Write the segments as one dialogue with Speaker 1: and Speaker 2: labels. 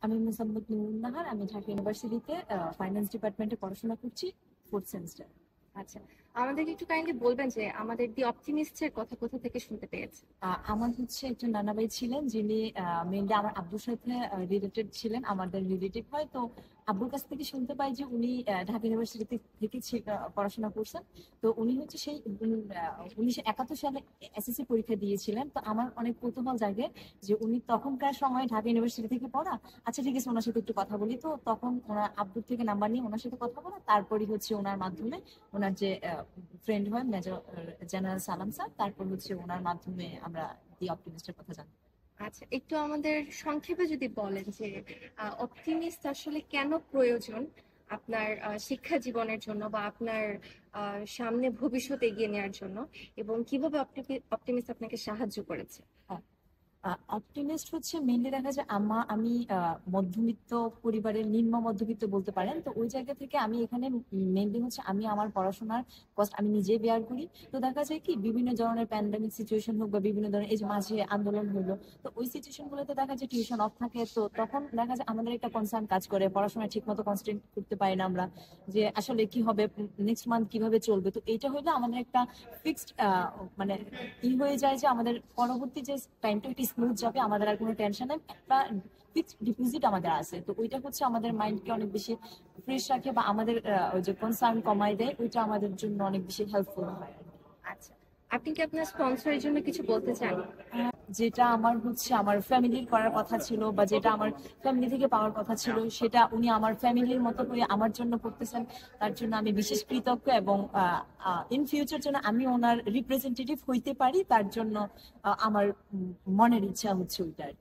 Speaker 1: আমি মোসাম্মদ নুরুন নাহার। আমি ঢাকা ইউনিভার্সিটিতে ফাইন্যান্স ডিপার্টমেন্টে পড়াশোনা করছি, 4th সেমিস্টার।
Speaker 2: আচ্ছা, আমাদেরকে একটু কাইন্ডলি বলবেন যে আমাদের দি অপটিমিস্টের কথা কোথা থেকে শুনতে পেয়েছেন?
Speaker 1: আমার হচ্ছে একজন নানাবাই ছিলেন, যিনি মেনলি আমার আব্বুর সাথে রিলেটেড ছিলেন, আমাদের রিলেটিভ হয়। তো আব্বুর কাছ থেকে শুনতে পাই যে উনি ঢাকা ইউনিভার্সিটি থেকে পড়াশোনা করছেন। তো উনি হচ্ছে সেই 1971 সালে এসএসসি পরীক্ষা দিয়েছিলেন। তো আমার অনেক কৌতূহল জাগে যে উনি তখনকার সময় ঢাকা ইউনিভার্সিটি থেকে পড়া। আচ্ছা ঠিক আছে, ওনার সাথে একটু কথা বলি। তো তখন ওনার আব্বুর থেকে নাম্বার নিয়ে ওনার সাথে কথা বলা, তারপরই হচ্ছে ওনার মাধ্যমে ওনার যে ফ্রেন্ড হয় মেজর জেনারেল সালাম স্যার, তারপর হচ্ছে ওনার মাধ্যমে আমরা দি অপটিমিস্টের কথা জানি।
Speaker 2: আচ্ছা, একটু আমাদের সংক্ষেপে যদি বলেন যে অপটিমিস্ট আসলে কেন প্রয়োজন আপনার শিক্ষা জীবনের জন্য বা আপনার সামনে ভবিষ্যৎ এগিয়ে নেওয়ার জন্য, এবং কিভাবে অপটিমিস্ট আপনাকে সাহায্য করেছে?
Speaker 1: অপটিমিস্ট হচ্ছে মেনলি দেখা যায় আমি মধ্যবিত্ত পরিবারের, নিম্ন মধ্যবিত্ত বলতে পারেন। তো ওই জায়গা থেকে আমি এখানে মেনলি হচ্ছে আমি আমার পড়াশোনার কষ্ট আমি নিজেই বেয়ার করি। তো দেখা যায় কি বিভিন্ন ধরনের প্যান্ডামিক সিচুয়েশন হোক বা বিভিন্ন ধরনের এই যে মাঝে আন্দোলন হলো, তো ওই সিচুয়েশন গুলোতে দেখা যায় টিউশন অফ থাকে। তো তখন দেখা যায় আমাদের একটা কনসার্ন কাজ করে, পড়াশোনা ঠিক মতো কনসেন্ট্রেট করতে পারি না আমরা, যে আসলে কি হবে, নেক্সট মান্থ কিভাবে চলবে। তো এইটা হইলে আমাদের একটা ফিক্সড মানে হয়ে যায় যে আমাদের পরবর্তী যে টাইমটা ওইটা স্মুথ যাবে, আমাদের আর কোনো টেনশন নেই, একটা ফিক্সড ডিপোজিট আমাদের আছে। তো ওইটা হচ্ছে আমাদের মাইন্ডকে অনেক বেশি ফ্রেশ রাখে বা আমাদের ওই যে কনসার্ন কমায় দেয়, ওইটা আমাদের জন্য অনেক বেশি হেল্পফুল হয়।
Speaker 2: আচ্ছা, আপনি কি আপনার স্পন্সরের জন্য কিছু বলতে চান?
Speaker 1: যেটা আমার হচ্ছে আমার ফ্যামিলির করার কথা ছিল বা যেটা আমার ফ্যামিলি থেকে পাওয়ার কথা ছিল, সেটা উনি আমার ফ্যামিলির মতো করে আমার জন্য করতেছেন। তার জন্য আমি বিশেষ কৃতজ্ঞ, এবং ইন ফিউচার জন্য আমি ওনার রিপ্রেজেন্টেটিভ হইতে পারি, তার জন্য আমার মনের ইচ্ছা হচ্ছে ওইটার।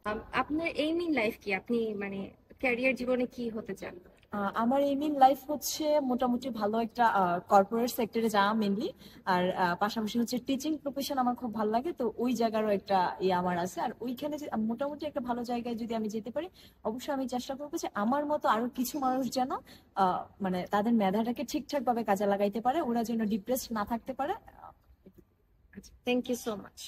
Speaker 2: আপনার এইম ইন লাইফ কি? আপনি মানে ক্যারিয়ার জীবনে কি হতে চান?
Speaker 1: আমার এইম ইন লাইফ হচ্ছে মোটামুটি ভালো একটা কর্পোরেট সেক্টরে যাওয়া মেনলি। আর পাশাপাশি হচ্ছে টিচিং প্রফেশন আমার খুব ভালো লাগে। তো ওই জায়গারও একটা আমার আছে। আর ওইখানে যে মোটামুটি একটা ভালো জায়গায় যদি আমি যেতে পারি, অবশ্যই আমি চেষ্টা করবো যে আমার মতো আরো কিছু মানুষ যেন মানে তাদের মেধাটাকে ঠিকঠাক ভাবে কাজে লাগাইতে পারে, ওরা যেন ডিপ্রেসড না থাকতে পারে।
Speaker 2: আচ্ছা, থ্যাংক ইউ সো মাচ।